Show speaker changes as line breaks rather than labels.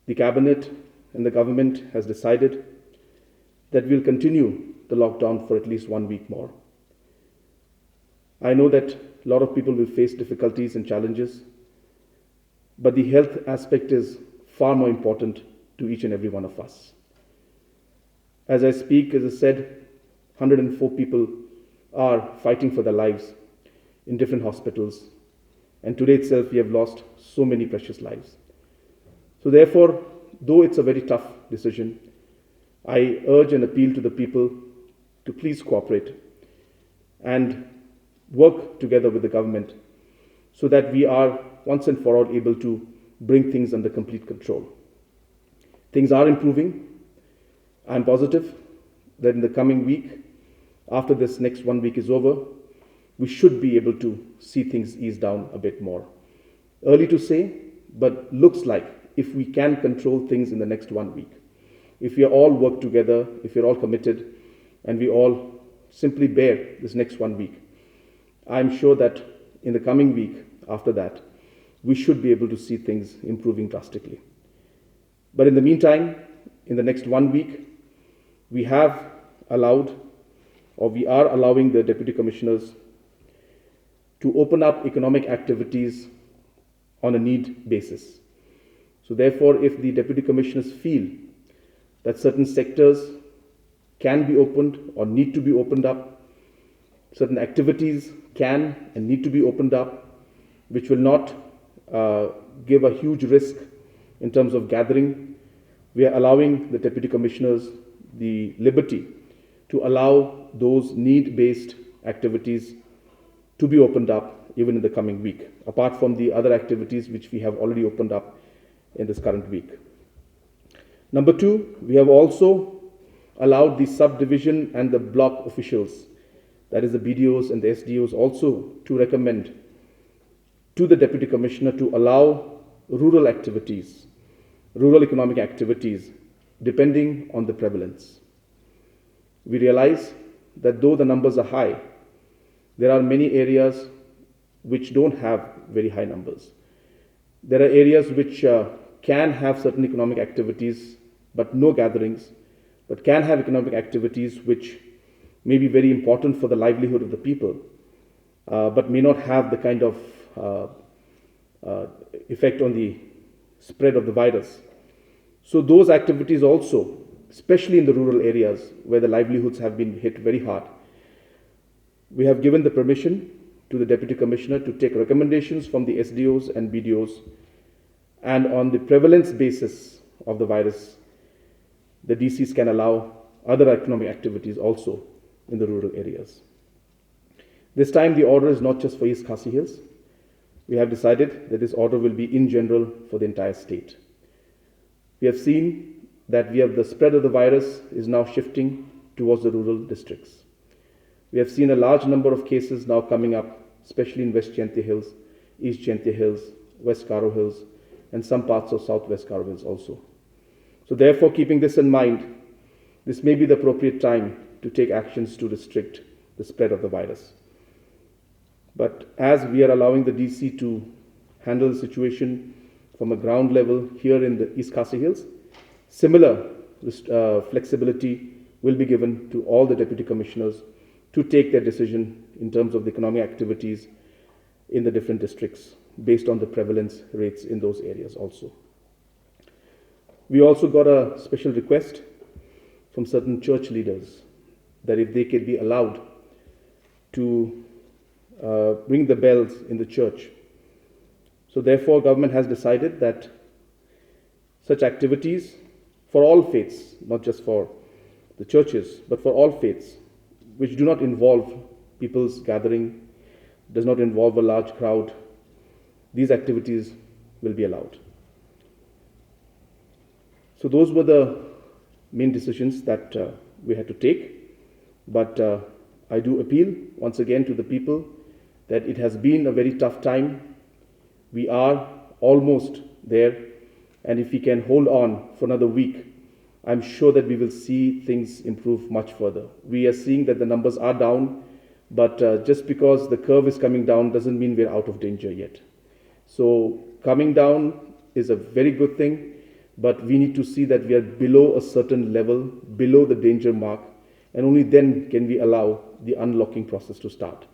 The Cabinet and the government has decided that we'll continue the lockdown for at least 1 week more. I know that a lot of people will face difficulties and challenges, but the health aspect is far more important to each and every one of us. As I speak, as I said, 104 people are fighting for their lives in different hospitals, and today itself we have lost so many precious lives. So therefore, though it's a very tough decision, I urge and appeal to the people to please cooperate and work together with the government so that we are once and for all able to bring things under complete control. Things are improving. I'm positive that in the coming week, after this next 1 week is over, we should be able to see things ease down a bit more. Early to say, but looks like if we can control things in the next 1 week, if we all work together, if we're all committed, and we all simply bear this next 1 week, I'm sure that in the coming week after that, we should be able to see things improving drastically. But in the meantime, in the next 1 week, we have allowed, or we are allowing the Deputy Commissioners to open up economic activities on a need basis. So therefore, if the Deputy Commissioners feel that certain sectors can be opened or need to be opened up, certain activities can and need to be opened up, which will not give a huge risk in terms of gathering, we are allowing the Deputy Commissioners the liberty to allow those need-based activities to be opened up even in the coming week, apart from the other activities which we have already opened up in this current week. Number two, we have also allowed the subdivision and the block officials, that is the BDOs and the SDOs, also to recommend to the Deputy Commissioner to allow rural activities, rural economic activities, depending on the prevalence. We realize that though the numbers are high, there are many areas which don't have very high numbers. There are areas which can have certain economic activities, but no gatherings, but can have economic activities which may be very important for the livelihood of the people, but may not have the kind of effect on the spread of the virus. So those activities also, especially in the rural areas where the livelihoods have been hit very hard, we have given the permission to the Deputy Commissioner to take recommendations from the SDOs and BDOs, and on the prevalence basis of the virus, the DCs can allow other economic activities also in the rural areas. This time the order is not just for East Khasi Hills. We have decided that this order will be in general for the entire state. We have seen that the spread of the virus is now shifting towards the rural districts. We have seen a large number of cases now coming up, especially in West Jaintia Hills, East Jaintia Hills, West Garo Hills, and some parts of Southwest Garo Hills also. So therefore, keeping this in mind, this may be the appropriate time to take actions to restrict the spread of the virus. But as we are allowing the DC to handle the situation from a ground level here in the East Khasi Hills, similar flexibility will be given to all the Deputy Commissioners to take their decision in terms of the economic activities in the different districts based on the prevalence rates in those areas also. We also got a special request from certain church leaders that if they could be allowed to ring the bells in the church. So therefore, government has decided that such activities for all faiths, not just for the churches, but for all faiths, which do not involve people's gathering, does not involve a large crowd, these activities will be allowed. So those were the main decisions that we had to take. But I do appeal once again to the people that it has been a very tough time. We are almost there, and if we can hold on for another week, I'm sure that we will see things improve much further. We are seeing that the numbers are down, but just because the curve is coming down doesn't mean we're out of danger yet. So coming down is a very good thing, but we need to see that we are below a certain level, below the danger mark, and only then can we allow the unlocking process to start.